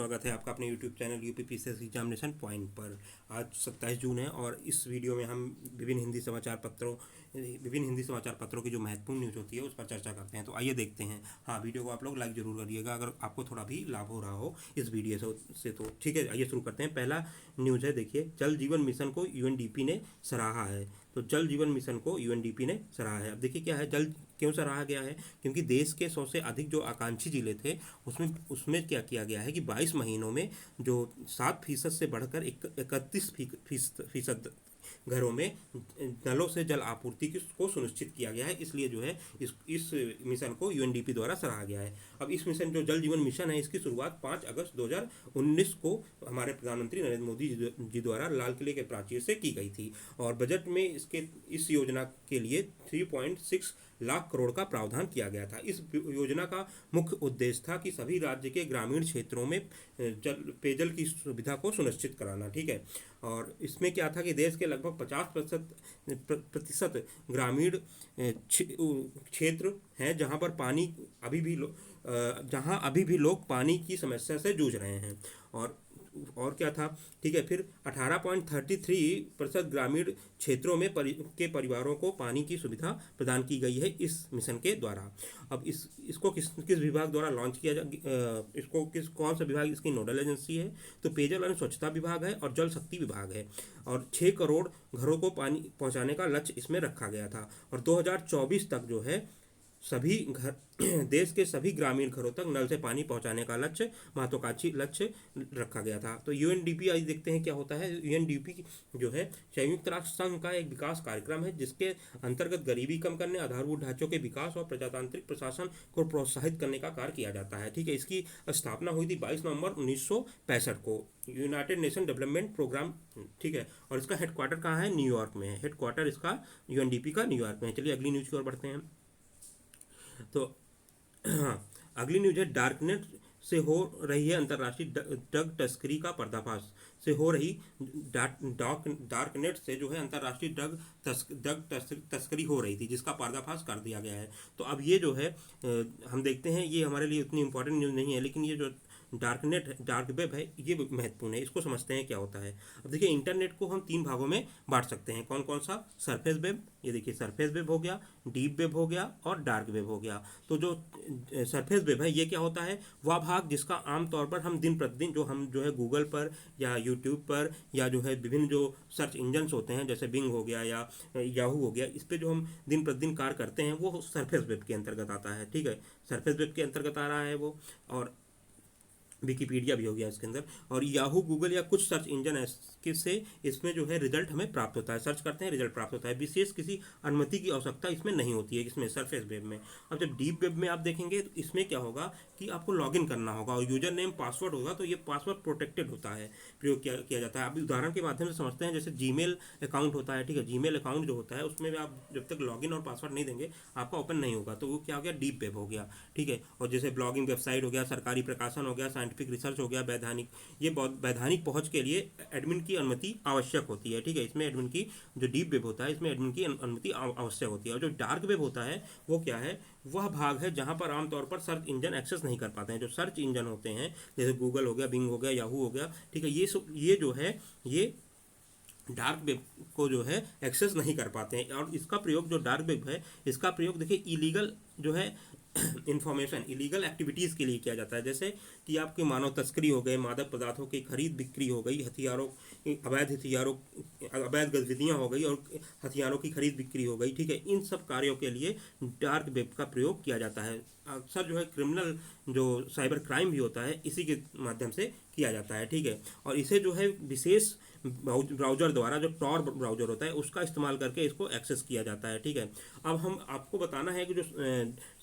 स्वागत है आपका अपने YouTube channel UPPCS examination point पर। आज 27 जून है और इस वीडियो में हम विभिन्न हिंदी समाचार पत्रों की जो महत्वपूर्ण न्यूज़ होती है उस पर चर्चा करते हैं। तो आइए देखते हैं। हाँ, वीडियो को आप लोग लाइक जरूर करिएगा अगर आपको थोड़ा भी लाभ हो रहा हो इस वीडियो से। तो ठीक है, आइए शुरू करते हैं। पहला न्यूज़ है, देखिए, जल जीवन मिशन को यूएनडीपी ने सराहा है। तो जल जीवन मिशन को यूएनडीपी ने सराहा है। अब देखिए क्या है, जल क्यों सराहा गया है, क्योंकि देश के 100 से अधिक जो आकांक्षी जिले थे उसमें क्या किया गया है कि 22 महीनों में जो 7% से बढ़कर 31% घरों में नलों से जल आपूर्ति को सुनिश्चित किया गया है। इसलिए जो है इस मिशन को यूएनडीपी द्वारा सराहा गया है। अब इस मिशन जो जल जीवन मिशन है, इसकी शुरुआत 5 अगस्त 2019 को हमारे प्रधानमंत्री नरेंद्र मोदी जी द्वारा लाल किले के प्राचीर से की गई थी और बजट में इस योजना के लिए 3.6 लाख करोड़ का प्रावधान किया गया था। इस योजना का मुख्य उद्देश्य था कि सभी राज्य के ग्रामीण क्षेत्रों में पेयजल की सुविधा को सुनिश्चित कराना। ठीक है, और इसमें क्या था कि देश के लगभग 50% ग्रामीण क्षेत्र हैं जहां अभी भी लोग पानी की समस्या से जूझ रहे हैं। और क्या था, ठीक है, फिर 18.33% ग्रामीण क्षेत्रों में के परिवारों को पानी की सुविधा प्रदान की गई है इस मिशन के द्वारा। अब इसको किस विभाग द्वारा लॉन्च किया इसको कौन सा विभाग इसकी नोडल एजेंसी है, तो पेयजल एवं स्वच्छता विभाग है और जल शक्ति विभाग है। और 6 करोड़ घरों को पानी पहुंचाने का लक्ष्य इसमें रखा गया था और 2024 तक जो है सभी देश के सभी ग्रामीण घरों तक नल से पानी पहुंचाने का महत्वाकांक्षी लक्ष्य रखा गया था। तो यूएनडीपी, आज देखते हैं क्या होता है। यूएनडीपी जो है संयुक्त राष्ट्र संघ का एक विकास कार्यक्रम है जिसके अंतर्गत गरीबी कम करने, आधारभूत ढांचों के विकास और प्रजातांत्रिक प्रशासन को प्रोत्साहित करने का कार्य किया जाता है। ठीक है, इसकी स्थापना हुई थी 22 नवंबर 1965 को, यूनाइटेड नेशन डेवलपमेंट प्रोग्राम। ठीक है, और इसका हेडक्वार्टर कहाँ है, न्यूयॉर्क में है। हेडक्वार्टर इसका यूएनडीपी का न्यूयॉर्क में है। चलिए अगली न्यूज़ की ओर बढ़ते हैं। तो हाँ, अगली न्यूज है, डार्कनेट से हो रही है अंतर्राष्ट्रीय ड्रग तस्करी का पर्दाफाश। से हो रही डार्कनेट से जो है अंतर्राष्ट्रीय ड्रग तस्करी हो रही थी जिसका पर्दाफाश कर दिया गया है। तो अब ये जो है हम देखते हैं, ये हमारे लिए उतनी इंपॉर्टेंट न्यूज़ नहीं है, लेकिन ये जो डार्क वेब है ये महत्वपूर्ण है। इसको समझते हैं क्या होता है। अब देखिए, इंटरनेट को हम 3 भागों में बांट सकते हैं। कौन कौन सा, सरफेस वेब, ये देखिए सरफेस वेब हो गया, डीप वेब हो गया और डार्क वेब हो गया। तो जो सरफेस वेब है ये क्या होता है, वह भाग जिसका आमतौर पर हम दिन प्रतिदिन जो है गूगल पर या यूट्यूब पर या जो है विभिन्न जो सर्च इंजन्स होते हैं जैसे बिंग हो गया या याहू हो गया, इस पर जो हम दिन प्रतिदिन कार्य करते हैं वो सरफेस वेब के अंतर्गत आता है। ठीक है, सरफेस वेब के अंतर्गत आ रहा है वो। और विकीपीडिया भी हो गया इसके अंदर, और याहू, गूगल या कुछ सर्च इंजन से इसमें जो है रिजल्ट हमें प्राप्त होता है, सर्च करते हैं रिजल्ट प्राप्त होता है। विशेष किसी अनुमति की आवश्यकता इसमें नहीं होती है, इसमें सरफेस वेब में। अब जब डीप वेब में आप देखेंगे तो इसमें क्या होगा कि आपको लॉगिन करना होगा और यूजर नेम पासवर्ड होगा, तो ये पासवर्ड प्रोटेक्टेड होता है, प्रयोग किया जाता है। अभी उदाहरण के माध्यम से समझते हैं, जैसे जीमेल अकाउंट होता है। ठीक है, जीमेल अकाउंट जो होता है उसमें भी आप जब तक लॉगिन और पासवर्ड नहीं देंगे आपका ओपन नहीं होगा, तो वो क्या हो गया, डीप वेब हो गया। ठीक है, और जैसे ब्लॉगिंग वेबसाइट हो गया, सरकारी प्रकाशन हो गया, साइंटिफिक रिसर्च हो गया, वैधानिक पहुंच के लिए एडमिन की अनुमति आवश्यक होती है। ठीक है, इसमें एडमिन की, जो डीप वेब होता है इसमें एडमिन की अनुमति आवश्यक होती है। और जो डार्क वेब होता है वो क्या है, वह भाग है जहां पर आमतौर पर सर्च इंजन एक्सेस नहीं कर पाते हैं। जो सर्च इंजन होते हैं जैसे गूगल हो गया, बिंग हो गया, याहू हो गया, ठीक है, ये जो है ये डार्क वेब को जो है एक्सेस नहीं कर पाते हैं। और इसका प्रयोग, जो डार्क वेब है इसका प्रयोग देखिए इलीगल जो है इंफॉर्मेशन, इलीगल एक्टिविटीज़ के लिए किया जाता है। जैसे कि आपके मानव तस्करी हो गए, मादक पदार्थों की खरीद बिक्री हो गई, अवैध गतिविधियाँ हो गई और हथियारों की खरीद बिक्री हो गई। ठीक है, इन सब कार्यों के लिए डार्क वेब का प्रयोग किया जाता है। अक्सर जो है क्रिमिनल जो साइबर क्राइम भी होता है इसी के माध्यम से किया जाता है। ठीक है, और इसे जो है विशेष ब्राउजर द्वारा, जो टॉर ब्राउजर होता है उसका इस्तेमाल करके इसको एक्सेस किया जाता है। ठीक है, अब हम आपको बताना है कि जो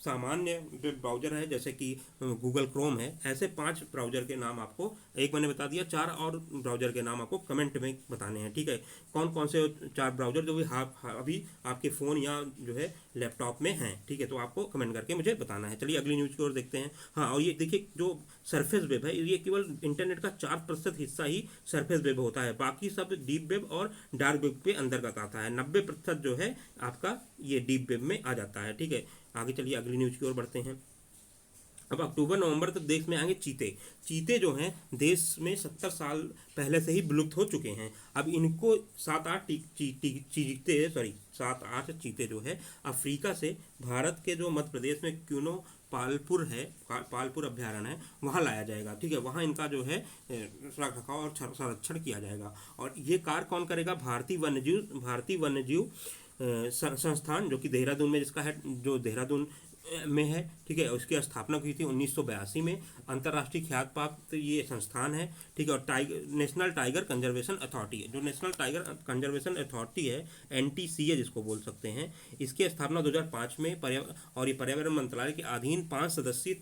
सामान्य वेब ब्राउजर है जैसे कि गूगल क्रोम है, ऐसे 5 ब्राउजर के नाम आपको, एक मैंने बता दिया, 4 और ब्राउजर के नाम आपको कमेंट में बताने हैं। ठीक है, कौन कौन से 4 ब्राउजर जो भी अभी आपके फ़ोन या जो है लैपटॉप में हैं। ठीक है, तो आपको कमेंट करके मुझे बताना है। चलिए अगली न्यूज़ की ओर देखते हैं। हाँ, और ये देखिए, जो सरफेस वेब है ये केवल इंटरनेट का 4% हिस्सा ही सरफेस वेब होता है, बाकी सब डीप वेब और डार्क वेब के अंतर्गत आता है। 90% जो है आपका ये डीप वेब में आ जाता है। ठीक है, आगे चलिए अगली न्यूज़ की ओर बढ़ते हैं। अब अक्टूबर नवंबर तक देश में आएंगे चीते। चीते जो हैं देश में 70 साल पहले से ही विलुप्त हो चुके हैं। अब इनको 7-8 चीते जो है अफ्रीका से भारत के जो मध्य प्रदेश में क्यूनो पालपुर है, पालपुर अभ्यारण्य है, वहाँ लाया जाएगा। ठीक है, वहाँ इनका जो है रख रखाव और संरक्षण किया जाएगा। और ये कार्य कौन करेगा? भारतीय वन्यजीव संस्थान, जो कि देहरादून में जिसका है, जो देहरादून में है। ठीक है, उसकी स्थापना हुई थी 1982 में। अंतर्राष्ट्रीय ख्यात प्राप्त ये संस्थान है। ठीक है, और नेशनल टाइगर कंजर्वेशन अथॉरिटी है, जो नेशनल टाइगर कंजर्वेशन अथॉरिटी है, NTCA जिसको बोल सकते हैं, इसकी स्थापना 2005 में और ये पर्यावरण मंत्रालय के अधीन 5 सदस्यीय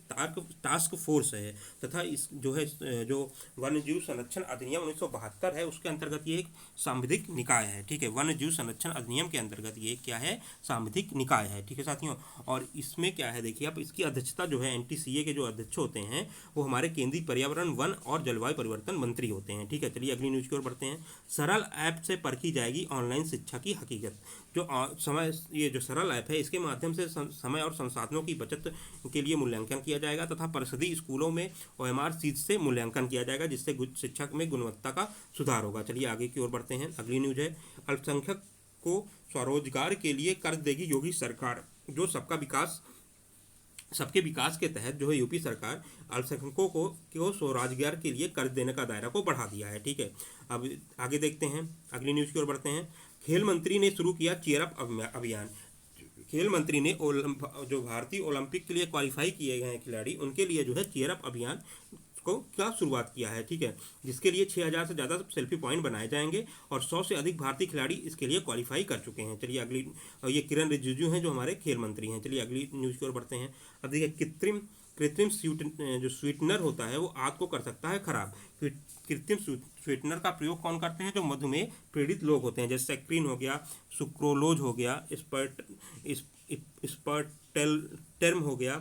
टास्क फोर्स है। तथा इस जो है जो वन्य जीव संरक्षण अधिनियम 1972 है, उसके अंतर्गत ये एक सांविधिक निकाय है। ठीक है, वन्य जीव संरक्षण अधिनियम के अंतर्गत ये क्या है? सांविधिक निकाय है। ठीक है साथियों, और इसमें क्या है देखिए, अब इसकी अध्यक्षता जो है NTCA के जो अध्यक्ष होते हैं वो हमारे केंद्रीय पर्यावरण, वन और जलवायु परिवर्तन मंत्री होते हैं। ठीक है, चलिए अगली न्यूज़ की ओर बढ़ते हैं। सरल ऐप से परखी जाएगी ऑनलाइन शिक्षा की हकीकत। ये जो सरल ऐप है, इसके माध्यम से समय और संसाधनों की बचत के लिए मूल्यांकन किया जाएगा तथा परिषदीय स्कूलों में OMR सीट से मूल्यांकन किया जाएगा, जिससे शिक्षा में गुणवत्ता का सुधार होगा। चलिए आगे की ओर बढ़ते हैं। अगली न्यूज़ है, अल्पसंख्यक को स्वरोजगार के लिए कर्ज देगी योगी सरकार। जो सबके विकास के तहत जो है यूपी सरकार अल्पसंख्यकों को स्वरोजगार के लिए कर्ज देने का दायरा को बढ़ा दिया है। ठीक है, अब आगे देखते हैं, अगली न्यूज़ की ओर बढ़ते हैं। खेल मंत्री ने शुरू किया चीयर अप अभियान। खेल मंत्री ने जो भारतीय ओलंपिक के लिए क्वालिफाई किए गए हैं खिलाड़ी, उनके लिए जो है चीयर अप अभियान का शुरुआत किया है। ठीक है, जिसके लिए 6000 से ज़्यादा सेल्फी पॉइंट बनाए जाएंगे और 100 से अधिक भारतीय खिलाड़ी इसके लिए क्वालिफाई कर चुके हैं। चलिए अगली, ये किरण रिजिजू हैं जो हमारे खेल मंत्री हैं। चलिए अगली न्यूज़ की ओर बढ़ते हैं। अब देखिए, कृत्रिम जो स्वीटनर होता है वो आग को कर सकता है खराब। कृत्रिम स्वीटनर का प्रयोग कौन करते हैं? जो मधुमेह पीड़ित लोग होते हैं, जैसे सैक्रिन हो गया, सुक्रोलोज हो गया, स्पर्टेल्टर्म हो गया।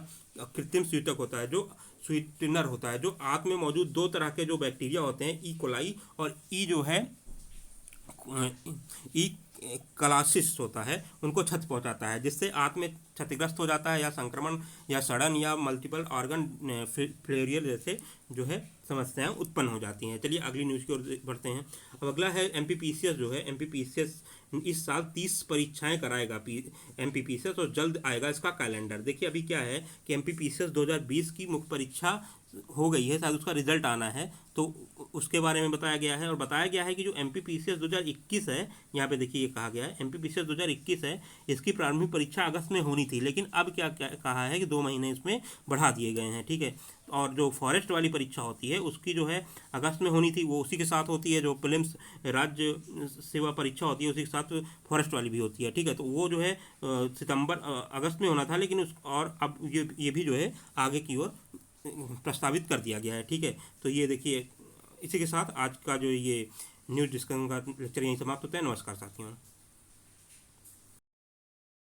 कृत्रिम स्वीटक होता है, जो स्वीटनर होता है, जो आंत में मौजूद 2 तरह के जो बैक्टीरिया होते हैं, ई कोलाई और जो है ई क्लासिस होता है, उनको क्षति पहुंचाता है, जिससे आंत में क्षतिग्रस्त हो जाता है या संक्रमण या सड़न या मल्टीपल ऑर्गन फेलियर जैसे जो है समस्याएं उत्पन्न हो जाती हैं। चलिए अगली न्यूज़ की ओर बढ़ते हैं। अब अगला है MPPCS जो है, MPPCS इस साल 30 परीक्षाएं कराएगा MPPCS, और जल्द आएगा इसका कैलेंडर। देखिए अभी क्या है कि MPPCS 2020 की मुख्य परीक्षा हो गई है, शायद उसका रिजल्ट आना है, तो उसके बारे में बताया गया है। और बताया गया है कि जो MPPCS 2021 है, यहाँ पे देखिए ये कहा गया है MPPCS 2021 है, इसकी प्रारंभिक परीक्षा अगस्त में होनी थी, लेकिन अब क्या कहा है कि 2 महीने इसमें बढ़ा दिए गए हैं। ठीक है, और जो फॉरेस्ट वाली परीक्षा होती है उसकी जो है अगस्त में होनी थी, वो उसी के साथ होती है। जो प्रीलिम्स राज्य सेवा परीक्षा होती है उसी के साथ फॉरेस्ट वाली भी होती है। ठीक है, तो वो जो है अगस्त में होना था, लेकिन और अब ये भी जो है आगे की ओर प्रस्तावित कर दिया गया है। ठीक है, तो ये देखिए, इसी के साथ आज का जो ये न्यूज़ डिस्कशन का लेक्चर यहीं समाप्त होता है। नमस्कार साथियों।